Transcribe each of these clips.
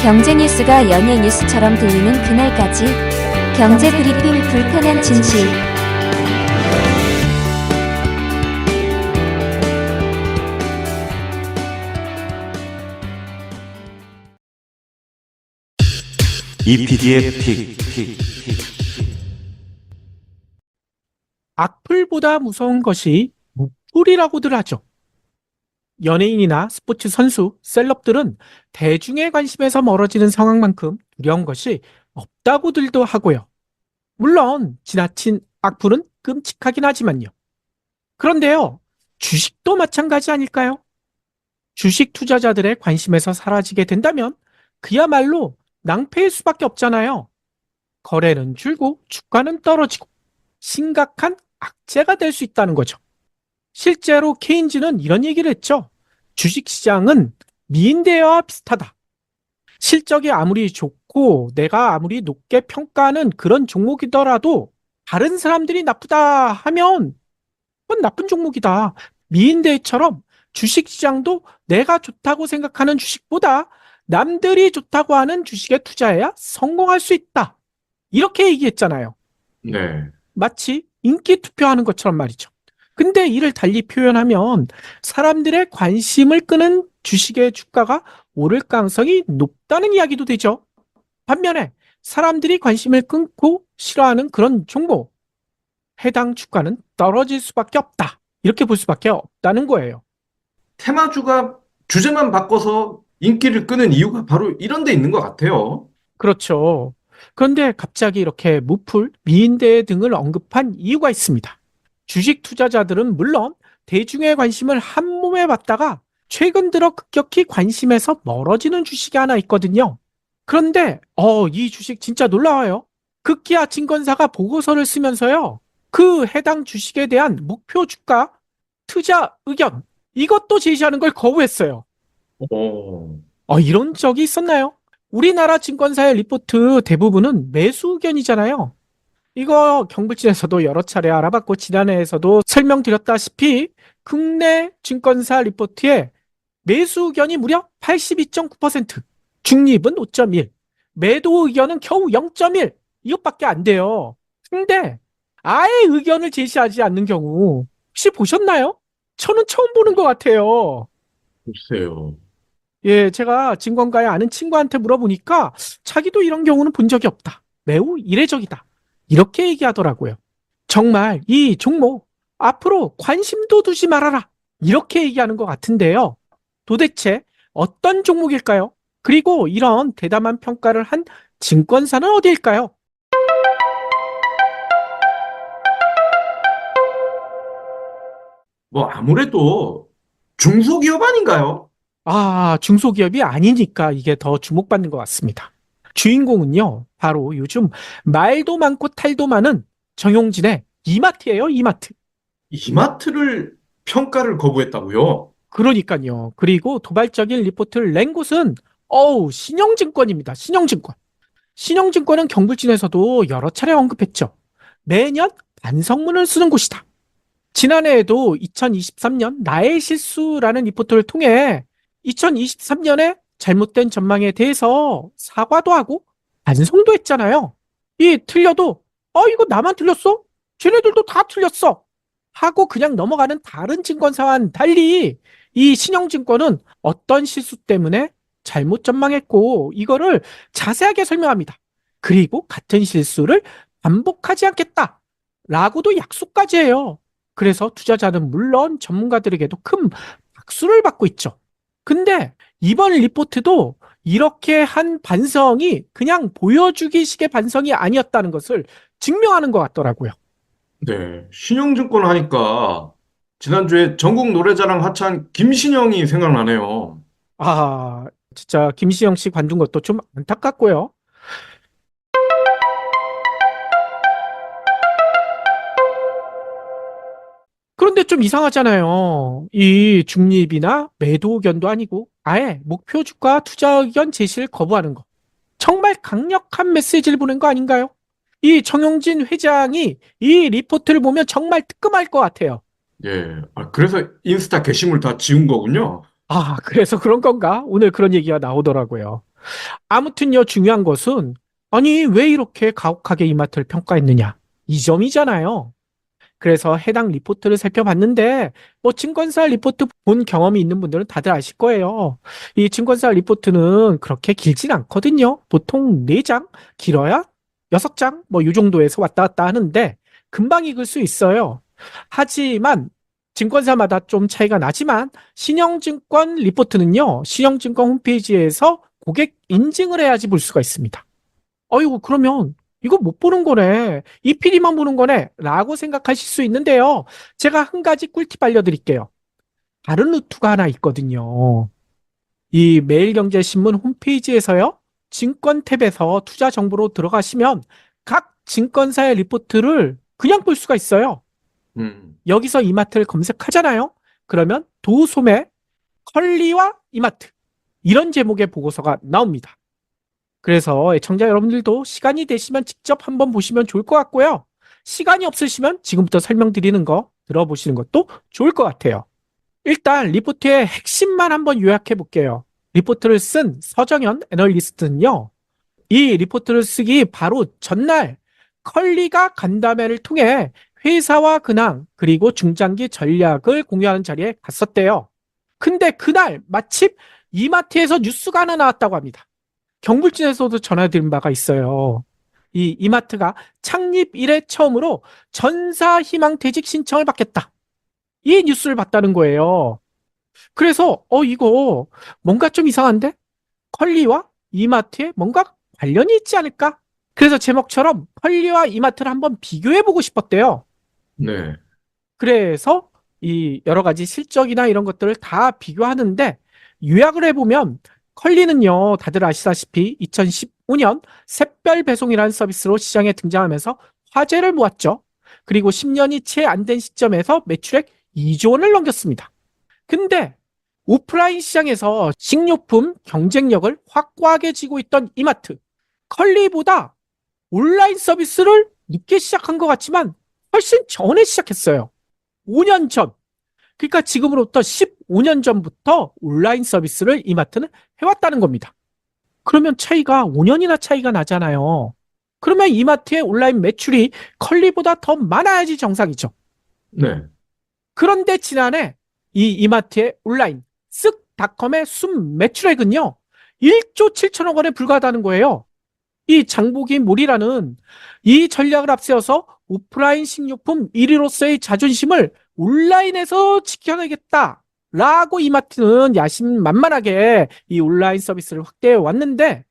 경제 뉴스가 연예 뉴스처럼 들리는 그날까지 경제 브리핑 불편한 진실. EPD의 픽. 악플보다 무서운 것이 묵불이라고들 하죠. 연예인이나 스포츠 선수, 셀럽들은 대중의 관심에서 멀어지는 상황만큼 두려운 것이 없다고들도 하고요. 물론 지나친 악플은 끔찍하긴 하지만요. 그런데요, 주식도 마찬가지 아닐까요? 주식 투자자들의 관심에서 사라지게 된다면 그야말로 낭패일 수밖에 없잖아요. 거래는 줄고 주가는 떨어지고 심각한 악재가 될 수 있다는 거죠. 실제로 케인즈는 이런 얘기를 했죠. 주식시장은 미인대와 비슷하다. 실적이 아무리 좋고 내가 아무리 높게 평가하는 그런 종목이더라도 다른 사람들이 나쁘다 하면 그건 나쁜 종목이다. 미인대처럼 주식시장도 내가 좋다고 생각하는 주식보다 남들이 좋다고 하는 주식에 투자해야 성공할 수 있다. 이렇게 얘기했잖아요. 네. 마치 인기 투표하는 것처럼 말이죠. 근데 이를 달리 표현하면 사람들의 관심을 끄는 주식의 주가가 오를 가능성이 높다는 이야기도 되죠. 반면에 사람들이 관심을 끊고 싫어하는 그런 종목, 해당 주가는 떨어질 수밖에 없다. 이렇게 볼 수밖에 없다는 거예요. 테마주가 주제만 바꿔서 인기를 끄는 이유가 바로 이런 데 있는 것 같아요. 그렇죠. 그런데 갑자기 이렇게 무풀, 미인대 등을 언급한 이유가 있습니다. 주식 투자자들은 물론 대중의 관심을 한 몸에 받다가 최근 들어 급격히 관심에서 멀어지는 주식이 하나 있거든요. 그런데 이 주식 진짜 놀라워요. 극기아 증권사가 보고서를 쓰면서요. 그 해당 주식에 대한 목표 주가, 투자 의견 이것도 제시하는 걸 거부했어요. 오. 이런 적이 있었나요? 우리나라 증권사의 리포트 대부분은 매수 의견이잖아요. 이거 경불진에서도 여러 차례 알아봤고 지난해에서도 설명드렸다시피 국내 증권사 리포트에 매수 의견이 무려 82.9%, 중립은 5.1, 매도 의견은 겨우 0.1 이것밖에 안 돼요. 근데 아예 의견을 제시하지 않는 경우 혹시 보셨나요? 저는 처음 보는 것 같아요. 글쎄요. 예, 제가 증권가에 아는 친구한테 물어보니까 자기도 이런 경우는 본 적이 없다. 매우 이례적이다. 이렇게 얘기하더라고요. 정말 이 종목 앞으로 관심도 두지 말아라. 이렇게 얘기하는 것 같은데요. 도대체 어떤 종목일까요? 그리고 이런 대담한 평가를 한 증권사는 어디일까요? 뭐 아무래도 중소기업 아닌가요? 중소기업이 아니니까 이게 더 주목받는 것 같습니다. 주인공은요, 바로 요즘 말도 많고 탈도 많은 정용진의 이마트예요, 이마트. 이마트를 평가를 거부했다고요? 그러니까요. 그리고 도발적인 리포트를 낸 곳은 신영증권입니다. 신영증권. 신영증권은 경불진에서도 여러 차례 언급했죠. 매년 반성문을 쓰는 곳이다. 지난해에도 2023년 나의 실수라는 리포트를 통해 2023년에 잘못된 전망에 대해서 사과도 하고 반성도 했잖아요. 이 틀려도 이거 나만 틀렸어? 쟤네들도 다 틀렸어. 하고 그냥 넘어가는 다른 증권사와는 달리 이 신영증권은 어떤 실수 때문에 잘못 전망했고 이거를 자세하게 설명합니다. 그리고 같은 실수를 반복하지 않겠다. 라고도 약속까지 해요. 그래서 투자자는 물론 전문가들에게도 큰 박수를 받고 있죠. 근데 이번 리포트도 이렇게 한 반성이 그냥 보여주기식의 반성이 아니었다는 것을 증명하는 것 같더라고요. 네. 신용증권 하니까 지난주에 전국 노래자랑 하차한 김신영이 생각나네요. 진짜 김시영 씨 관둔 것도 좀 안타깝고요. 그런데 좀 이상하잖아요. 이 중립이나 매도 의견도 아니고 아예 목표 주가 투자 의견 제시를 거부하는 거. 정말 강력한 메시지를 보낸 거 아닌가요? 이 정용진 회장이 이 리포트를 보면 정말 뜨끔할 것 같아요. 예. 그래서 인스타 게시물 다 지운 거군요. 그래서 그런 건가? 오늘 그런 얘기가 나오더라고요. 아무튼요, 중요한 것은, 아니, 왜 이렇게 가혹하게 이마트를 평가했느냐? 이 점이잖아요. 그래서 해당 리포트를 살펴봤는데, 뭐, 증권사 리포트 본 경험이 있는 분들은 다들 아실 거예요. 이 증권사 리포트는 그렇게 길진 않거든요. 보통 4장, 길어야 6장, 뭐, 이 정도에서 왔다 갔다 하는데, 금방 읽을 수 있어요. 하지만, 증권사마다 좀 차이가 나지만, 신영증권 리포트는요, 신영증권 홈페이지에서 고객 인증을 해야지 볼 수가 있습니다. 어이구, 그러면 이거 못 보는 거네. 이 PD만 보는 거네. 라고 생각하실 수 있는데요. 제가 한 가지 꿀팁 알려드릴게요. 다른 루트가 하나 있거든요. 이 매일경제신문 홈페이지에서요. 증권 탭에서 투자 정보로 들어가시면 각 증권사의 리포트를 그냥 볼 수가 있어요. 여기서 이마트를 검색하잖아요. 그러면 도소매, 컬리와 이마트 이런 제목의 보고서가 나옵니다. 그래서 애청자 여러분들도 시간이 되시면 직접 한번 보시면 좋을 것 같고요. 시간이 없으시면 지금부터 설명드리는 거 들어보시는 것도 좋을 것 같아요. 일단 리포트의 핵심만 한번 요약해 볼게요. 리포트를 쓴 서정현 애널리스트는요. 이 리포트를 쓰기 바로 전날 컬리가 간담회를 통해 회사와 근황 그리고 중장기 전략을 공유하는 자리에 갔었대요. 근데 그날 마침 이마트에서 뉴스가 하나 나왔다고 합니다. 경불진에서도 전해드린 바가 있어요. 이 이마트가 창립 이래 처음으로 전사 희망퇴직 신청을 받겠다. 이 뉴스를 봤다는 거예요. 그래서 이거 뭔가 좀 이상한데? 컬리와 이마트에 뭔가 관련이 있지 않을까? 그래서 제목처럼 컬리와 이마트를 한번 비교해보고 싶었대요. 네. 그래서 이 여러 가지 실적이나 이런 것들을 다 비교하는데 요약을 해보면 컬리는요, 다들 아시다시피 2015년 샛별 배송이라는 서비스로 시장에 등장하면서 화제를 모았죠. 그리고 10년이 채 안 된 시점에서 매출액 2조 원을 넘겼습니다. 근데 오프라인 시장에서 식료품 경쟁력을 확고하게 쥐고 있던 이마트, 컬리보다 온라인 서비스를 늦게 시작한 것 같지만 훨씬 전에 시작했어요. 5년 전. 그러니까 지금으로부터 15년 전부터 온라인 서비스를 이마트는 해왔다는 겁니다. 그러면 차이가 5년이나 차이가 나잖아요. 그러면 이마트의 온라인 매출이 컬리보다 더 많아야지 정상이죠. 네. 그런데 지난해 이 이마트의 온라인 쓱닷컴의 순 매출액은요. 1조 7천억 원에 불과하다는 거예요. 이 장보기 몰이라는 이 전략을 앞세워서 오프라인 식료품 1위로서의 자존심을 온라인에서 지켜내겠다라고 이마트는 야심만만하게 이 온라인 서비스를 확대해 왔는데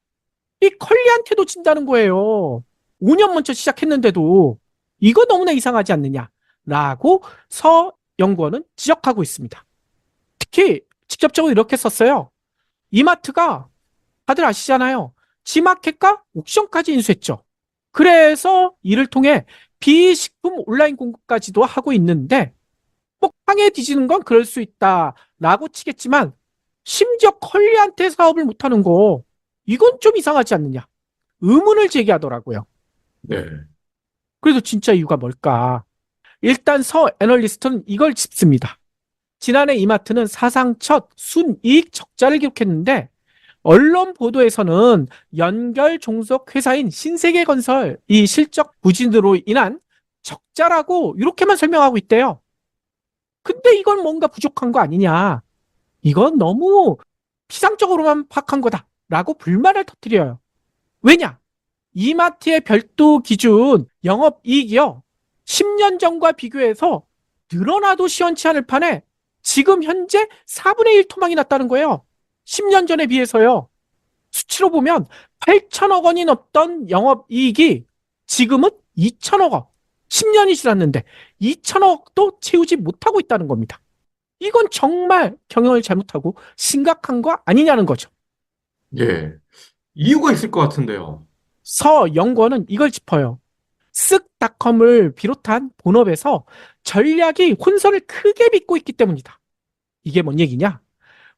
이 컬리한테도 진다는 거예요. 5년 먼저 시작했는데도 이거 너무나 이상하지 않느냐라고 서 연구원은 지적하고 있습니다. 특히 직접적으로 이렇게 썼어요. 이마트가 다들 아시잖아요. 지마켓과 옥션까지 인수했죠. 그래서 이를 통해 비식품 온라인 공급까지도 하고 있는데 뭐 팡에 뒤지는 건 그럴 수 있다라고 치겠지만 심지어 컬리한테 사업을 못하는 거 이건 좀 이상하지 않느냐. 의문을 제기하더라고요. 네. 그래도 진짜 이유가 뭘까? 일단 서 애널리스트는 이걸 짚습니다. 지난해 이마트는 사상 첫 순이익 적자를 기록했는데 언론 보도에서는 연결 종속 회사인 신세계건설 이 실적 부진으로 인한 적자라고 이렇게만 설명하고 있대요. 근데 이건 뭔가 부족한 거 아니냐. 이건 너무 피상적으로만 파악한 거다라고 불만을 터뜨려요. 왜냐? 이마트의 별도 기준 영업이익이요. 10년 전과 비교해서 늘어나도 시원치 않을 판에 지금 현재 4분의 1 토막이 났다는 거예요. 10년 전에 비해서요. 수치로 보면 8천억 원이 넘던 영업이익이 지금은 2천억 원. 10년이 지났는데 2천억도 채우지 못하고 있다는 겁니다. 이건 정말 경영을 잘못하고 심각한 거 아니냐는 거죠. 예. 이유가 있을 것 같은데요. 서 연구원은 이걸 짚어요. 쓱닷컴을 비롯한 본업에서 전략이 혼선을 크게 빚고 있기 때문이다. 이게 뭔 얘기냐?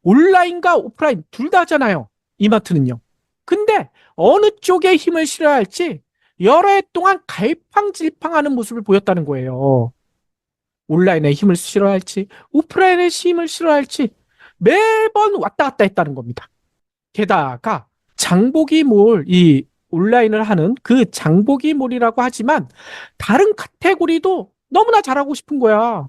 온라인과 오프라인 둘 다잖아요. 이마트는요. 근데 어느 쪽에 힘을 실어야 할지 여러 해 동안 갈팡질팡하는 모습을 보였다는 거예요. 온라인에 힘을 실어야 할지 오프라인에 힘을 실어야 할지 매번 왔다 갔다 했다는 겁니다. 게다가 장보기몰, 이 온라인을 하는 그 장보기몰이라고 하지만 다른 카테고리도 너무나 잘하고 싶은 거야.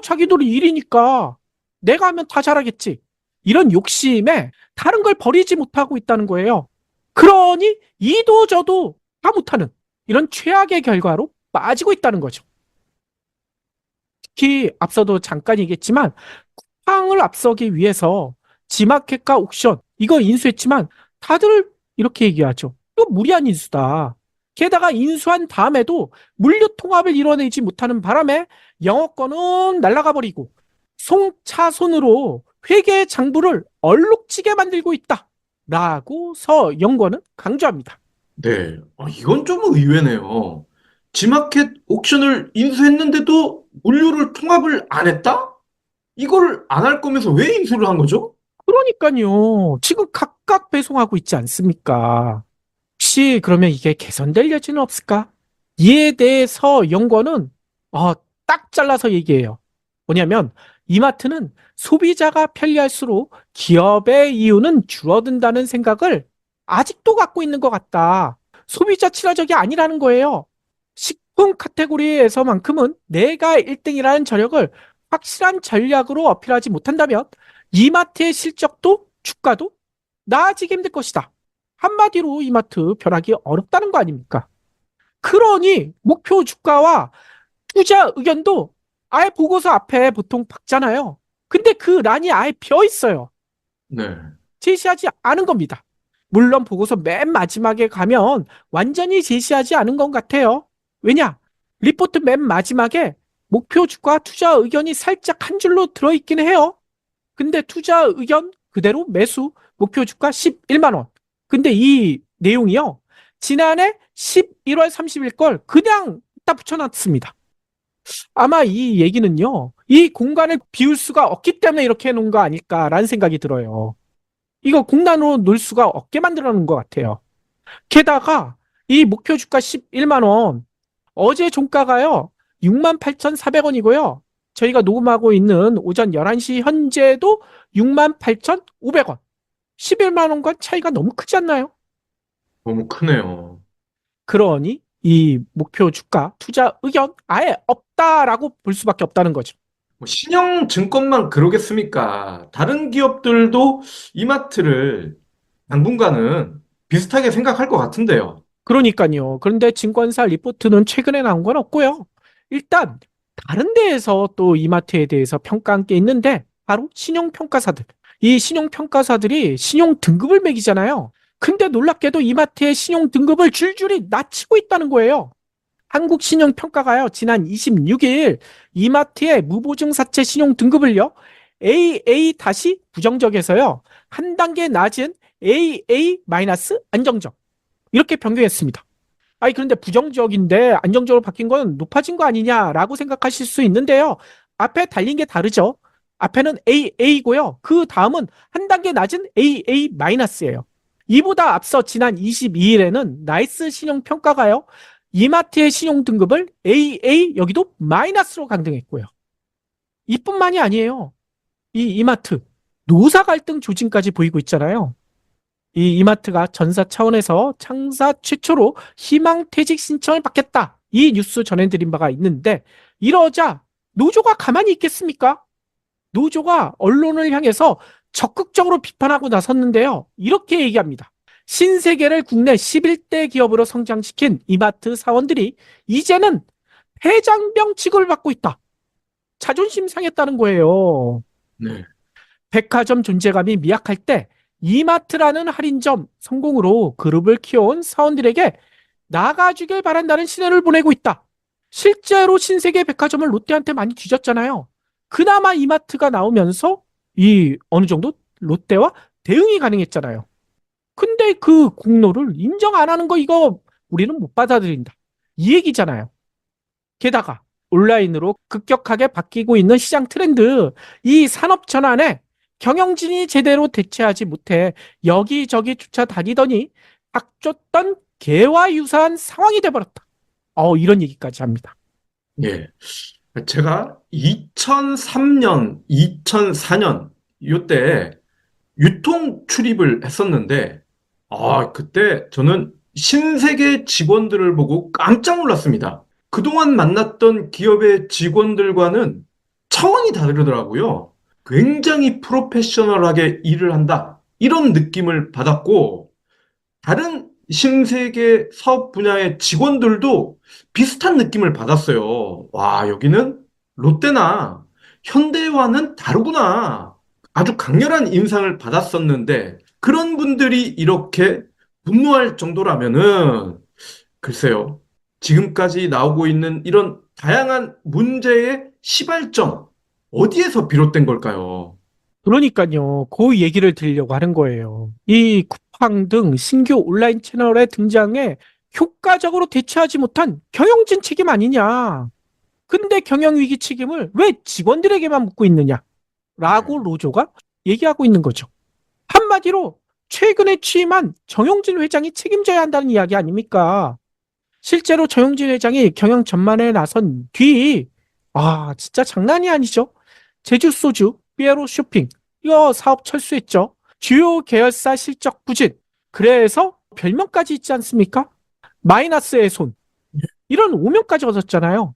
자기들이 일이니까 내가 하면 다 잘하겠지. 이런 욕심에 다른 걸 버리지 못하고 있다는 거예요. 그러니 이도 저도 다 못하는 이런 최악의 결과로 빠지고 있다는 거죠. 특히 앞서도 잠깐 얘기했지만 쿠팡을 앞서기 위해서 지마켓과 옥션 이거 인수했지만 다들 이렇게 얘기하죠. 이거 무리한 인수다. 게다가 인수한 다음에도 물류 통합을 이뤄내지 못하는 바람에 영업권은 날아가 버리고 송차손으로 회계 장부를 얼룩지게 만들고 있다. 라고 서영권은 강조합니다. 네. 이건 좀 의외네요. 지마켓 옥션을 인수했는데도 물류를 통합을 안 했다? 이걸 안 할 거면서 왜 인수를 한 거죠? 그러니까요. 지금 각각 배송하고 있지 않습니까? 혹시 그러면 이게 개선될 여지는 없을까? 이에 대해서 연구원은 딱 잘라서 얘기해요. 뭐냐면 이마트는 소비자가 편리할수록 기업의 이윤은 줄어든다는 생각을 아직도 갖고 있는 것 같다. 소비자 친화적이 아니라는 거예요. 식품 카테고리에서만큼은 내가 1등이라는 저력을 확실한 전략으로 어필하지 못한다면 이마트의 실적도 주가도 나아지기 힘들 것이다. 한마디로 이마트 변하기 어렵다는 거 아닙니까? 그러니 목표 주가와 투자 의견도 아예 보고서 앞에 보통 박잖아요. 근데 그 란이 아예 비어 있어요. 네. 제시하지 않은 겁니다. 물론 보고서 맨 마지막에 가면 완전히 제시하지 않은 것 같아요. 왜냐? 리포트 맨 마지막에 목표 주가 투자 의견이 살짝 한 줄로 들어있긴 해요. 근데 투자 의견 그대로 매수 목표 주가 11만 원. 근데 이 내용이요. 지난해 11월 30일 걸 그냥 딱 붙여놨습니다. 아마 이 얘기는요. 이 공간을 비울 수가 없기 때문에 이렇게 해놓은 거 아닐까라는 생각이 들어요. 이거 공간으로 놓을 수가 없게 만들어 놓은 것 같아요. 게다가 이 목표 주가 11만 원. 어제 종가가요. 68,400원이고요. 저희가 녹음하고 있는 오전 11시 현재도 68,500원. 11만 원과 차이가 너무 크지 않나요? 너무 크네요. 그러니 이 목표 주가 투자 의견 아예 없다라고 볼 수밖에 없다는 거죠. 뭐 신영증권만 그러겠습니까? 다른 기업들도 이마트를 당분간은 비슷하게 생각할 것 같은데요. 그러니까요. 그런데 증권사 리포트는 최근에 나온 건 없고요. 일단 다른 데에서 또 이마트에 대해서 평가한 게 있는데 바로 신용평가사들. 이 신용평가사들이 신용 등급을 매기잖아요. 근데 놀랍게도 이마트의 신용 등급을 줄줄이 낮추고 있다는 거예요. 한국신용평가가요. 지난 26일 이마트의 무보증사채 신용 등급을요. AA- 부정적에서요. 한 단계 낮은 AA- 안정적. 이렇게 변경했습니다. 아니, 그런데 부정적인데 안정적으로 바뀐 건 높아진 거 아니냐라고 생각하실 수 있는데요. 앞에 달린 게 다르죠. 앞에는 AA고요. 그 다음은 한 단계 낮은 AA-예요. 이보다 앞서 지난 22일에는 나이스 신용평가가요. 이마트의 신용 등급을 AA 여기도 마이너스로 강등했고요. 이뿐만이 아니에요. 이 이마트 노사 갈등 조짐까지 보이고 있잖아요. 이 이마트가 전사 차원에서 창사 최초로 희망퇴직 신청을 받겠다. 이 뉴스 전해드린 바가 있는데 이러자 노조가 가만히 있겠습니까? 노조가 언론을 향해서 적극적으로 비판하고 나섰는데요. 이렇게 얘기합니다. 신세계를 국내 11대 기업으로 성장시킨 이마트 사원들이 이제는 폐장병 취급을 받고 있다. 자존심 상했다는 거예요. 네. 백화점 존재감이 미약할 때 이마트라는 할인점 성공으로 그룹을 키워온 사원들에게 나가주길 바란다는 신호를 보내고 있다. 실제로 신세계 백화점을 롯데한테 많이 뒤졌잖아요. 그나마 이마트가 나오면서 이 어느 정도 롯데와 대응이 가능했잖아요. 근데 그 공로를 인정 안 하는 거 이거 우리는 못 받아들인다. 이 얘기잖아요. 게다가 온라인으로 급격하게 바뀌고 있는 시장 트렌드, 이 산업 전환에 경영진이 제대로 대처하지 못해 여기저기 쫓아다니더니 닥쳤던 개와 유사한 상황이 돼버렸다. 이런 얘기까지 합니다. 예. 제가 2003년, 2004년, 이때 유통 출입을 했었는데, 그때 저는 신세계 직원들을 보고 깜짝 놀랐습니다. 그동안 만났던 기업의 직원들과는 차원이 다르더라고요. 굉장히 프로페셔널하게 일을 한다. 이런 느낌을 받았고, 다른 신세계 사업 분야의 직원들도 비슷한 느낌을 받았어요. 와, 여기는 롯데나 현대와는 다르구나. 아주 강렬한 인상을 받았었는데, 그런 분들이 이렇게 분노할 정도라면은, 글쎄요. 지금까지 나오고 있는 이런 다양한 문제의 시발점, 어디에서 비롯된 걸까요? 그러니까요. 그 얘기를 드리려고 하는 거예요. 이 쿠팡 등 신규 온라인 채널의 등장에 효과적으로 대처하지 못한 경영진 책임 아니냐. 근데 경영위기 책임을 왜 직원들에게만 묻고 있느냐. 라고 로조가 얘기하고 있는 거죠. 한마디로 최근에 취임한 정용진 회장이 책임져야 한다는 이야기 아닙니까? 실제로 정용진 회장이 경영 전반에 나선 뒤, 진짜 장난이 아니죠. 제주 소주, 삐에로 쇼핑, 이거 사업 철수했죠. 주요 계열사 실적 부진. 그래서 별명까지 있지 않습니까? 마이너스의 손. 이런 오명까지 얻었잖아요.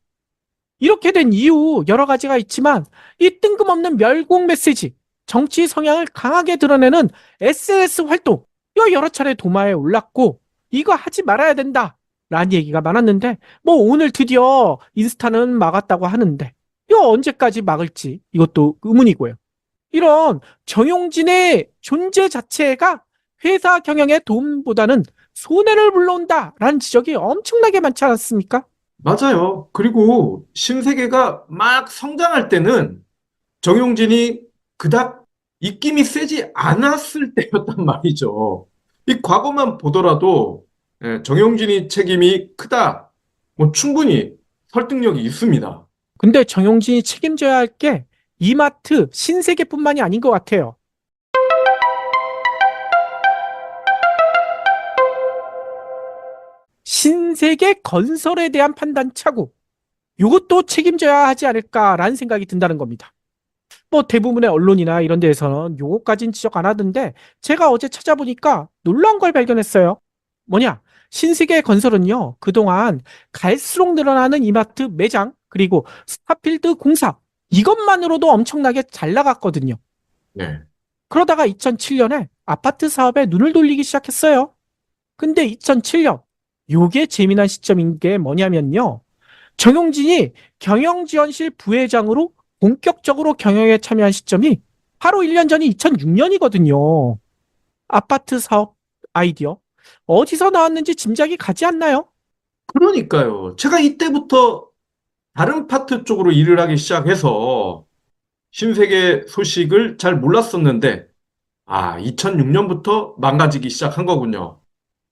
이렇게 된 이유 여러 가지가 있지만 이 뜬금없는 멸공 메시지, 정치 성향을 강하게 드러내는 SNS 활동, 이거 여러 차례 도마에 올랐고 이거 하지 말아야 된다 라는 얘기가 많았는데 뭐 오늘 드디어 인스타는 막았다고 하는데 이거 언제까지 막을지 이것도 의문이고요. 이런 정용진의 존재 자체가 회사 경영에 도움보다는 손해를 불러온다라는 지적이 엄청나게 많지 않았습니까? 맞아요. 그리고 신세계가 막 성장할 때는 정용진이 그닥 입김이 세지 않았을 때였단 말이죠. 이 과거만 보더라도 정용진이 책임이 크다. 뭐 충분히 설득력이 있습니다. 근데 정용진이 책임져야 할 게 이마트, 신세계뿐만이 아닌 것 같아요. 신세계 건설에 대한 판단 착오. 이것도 책임져야 하지 않을까라는 생각이 든다는 겁니다. 뭐 대부분의 언론이나 이런 데에서는 요거까진 지적 안 하던데 제가 어제 찾아보니까 놀라운 걸 발견했어요. 뭐냐? 신세계 건설은요, 그동안 갈수록 늘어나는 이마트 매장, 그리고 스타필드 공사, 이것만으로도 엄청나게 잘 나갔거든요. 네. 그러다가 2007년에 아파트 사업에 눈을 돌리기 시작했어요. 근데 2007년, 요게 재미난 시점인 게 뭐냐면요. 정용진이 경영지원실 부회장으로 본격적으로 경영에 참여한 시점이 바로 1년 전이 2006년이거든요. 아파트 사업 아이디어 어디서 나왔는지 짐작이 가지 않나요? 그러니까요. 제가 이때부터 다른 파트 쪽으로 일을 하기 시작해서 신세계 소식을 잘 몰랐었는데, 2006년부터 망가지기 시작한 거군요.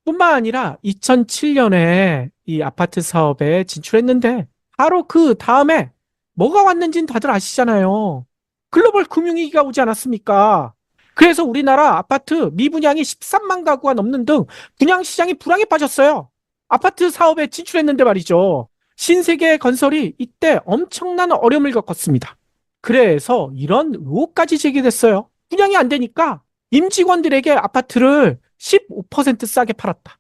뿐만 아니라 2007년에 이 아파트 사업에 진출했는데 바로 그 다음에 뭐가 왔는지는 다들 아시잖아요. 글로벌 금융위기가 오지 않았습니까? 그래서 우리나라 아파트 미분양이 13만 가구가 넘는 등 분양 시장이 불황에 빠졌어요. 아파트 사업에 진출했는데 말이죠. 신세계 건설이 이때 엄청난 어려움을 겪었습니다. 그래서 이런 의혹까지 제기됐어요. 분양이 안 되니까 임직원들에게 아파트를 15% 싸게 팔았다.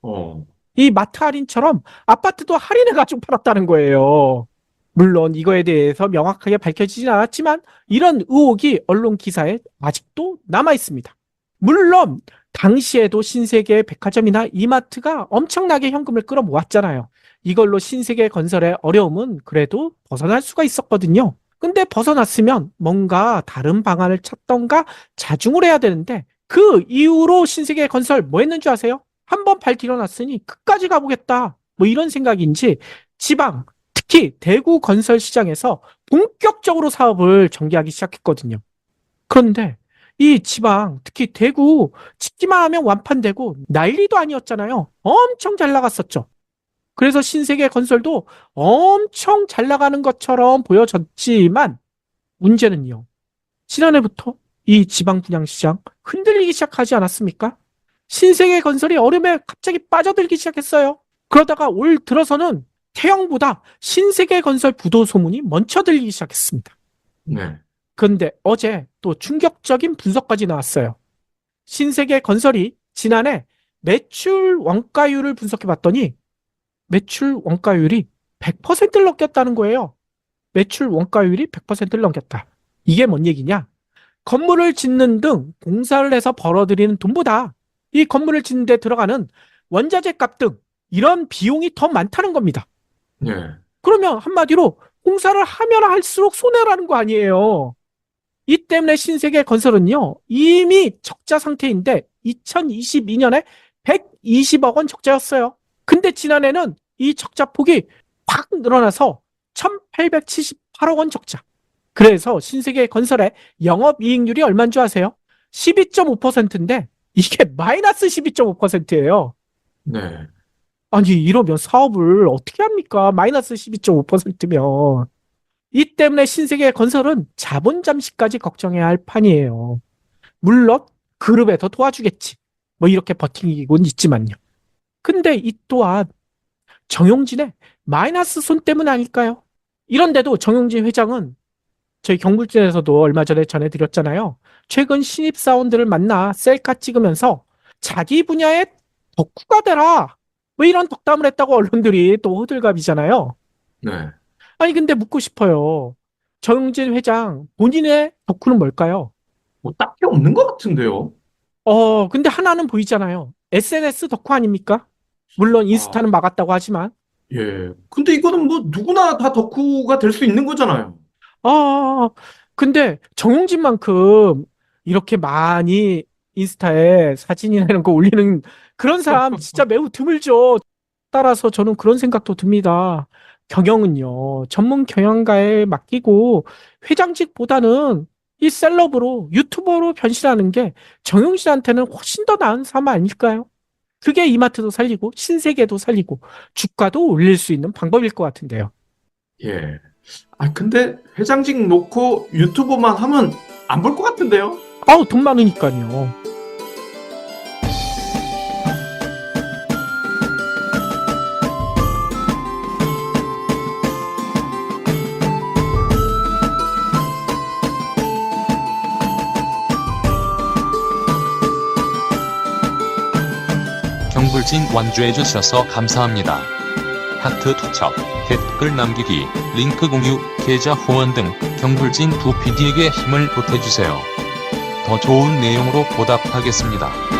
어, 이 마트 할인처럼 아파트도 할인해가지고 팔았다는 거예요. 물론 이거에 대해서 명확하게 밝혀지진 않았지만 이런 의혹이 언론 기사에 아직도 남아 있습니다. 물론 당시에도 신세계 백화점이나 이마트가 엄청나게 현금을 끌어모았잖아요. 이걸로 신세계 건설의 어려움은 그래도 벗어날 수가 있었거든요. 근데 벗어났으면 뭔가 다른 방안을 찾던가 자중을 해야 되는데 그 이후로 신세계 건설 뭐 했는 줄 아세요? 한번 발 디뎌놨으니 끝까지 가보겠다. 뭐 이런 생각인지 지방, 특히 대구 건설 시장에서 본격적으로 사업을 전개하기 시작했거든요. 그런데 이 지방, 특히 대구 짓기만 하면 완판되고 난리도 아니었잖아요. 엄청 잘 나갔었죠. 그래서 신세계 건설도 엄청 잘 나가는 것처럼 보여졌지만 문제는요. 지난해부터 이 지방 분양시장 흔들리기 시작하지 않았습니까? 신세계 건설이 어려움에 갑자기 빠져들기 시작했어요. 그러다가 올 들어서는 태영보다 신세계 건설 부도 소문이 먼저 들리기 시작했습니다. 네. 그런데 어제 또 충격적인 분석까지 나왔어요. 신세계 건설이 지난해 매출 원가율을 분석해 봤더니 매출 원가율이 100%를 넘겼다는 거예요. 매출 원가율이 100%를 넘겼다. 이게 뭔 얘기냐? 건물을 짓는 등 공사를 해서 벌어들이는 돈보다 이 건물을 짓는 데 들어가는 원자재 값 등 이런 비용이 더 많다는 겁니다. 예. 그러면 한마디로 공사를 하면 할수록 손해라는 거 아니에요. 이 때문에 신세계건설은요, 이미 적자 상태인데 2022년에 120억 원 적자였어요. 근데 지난해는 이 적자 폭이 확 늘어나서 1878억 원 적자. 그래서 신세계건설의 영업이익률이 얼마인 줄 아세요? 12.5%인데 이게 마이너스 12.5%예요. 네. 아니, 이러면 사업을 어떻게 합니까? 마이너스 12.5%면. 이 때문에 신세계건설은 자본 잠식까지 걱정해야 할 판이에요. 물론 그룹에 더 도와주겠지. 뭐 이렇게 버티고는 있지만요. 근데 이 또한 정용진의 마이너스 손 때문 아닐까요? 이런데도 정용진 회장은 저희 경불진에서도 얼마 전에 전해드렸잖아요. 최근 신입사원들을 만나 셀카 찍으면서 자기 분야의 덕후가 되라. 뭐 이런 덕담을 했다고 언론들이 또 호들갑이잖아요. 네. 아니 근데 묻고 싶어요. 정용진 회장 본인의 덕후는 뭘까요? 뭐 딱히 없는 것 같은데요. 근데 하나는 보이잖아요. SNS 덕후 아닙니까? 물론 인스타는 막았다고 하지만. 예. 근데 이거는 뭐 누구나 다 덕후가 될 수 있는 거잖아요. 근데 정용진만큼 이렇게 많이 인스타에 사진이나 이런 거 올리는 그런 사람 진짜 매우 드물죠. 따라서 저는 그런 생각도 듭니다. 경영은요, 전문 경영가에 맡기고 회장직보다는 이 셀럽으로 유튜버로 변신하는 게 정용진한테는 훨씬 더 나은 삶 아닐까요? 그게 이마트도 살리고 신세계도 살리고 주가도 올릴 수 있는 방법일 것 같은데요. 예. 근데 회장직 놓고 유튜버만 하면 안 볼 것 같은데요? 돈 많으니까요. 경불진 완주해주셔서 감사합니다. 하트 투척, 댓글 남기기, 링크 공유, 계좌 후원 등 경불진 두 PD에게 힘을 보태주세요. 더 좋은 내용으로 보답하겠습니다.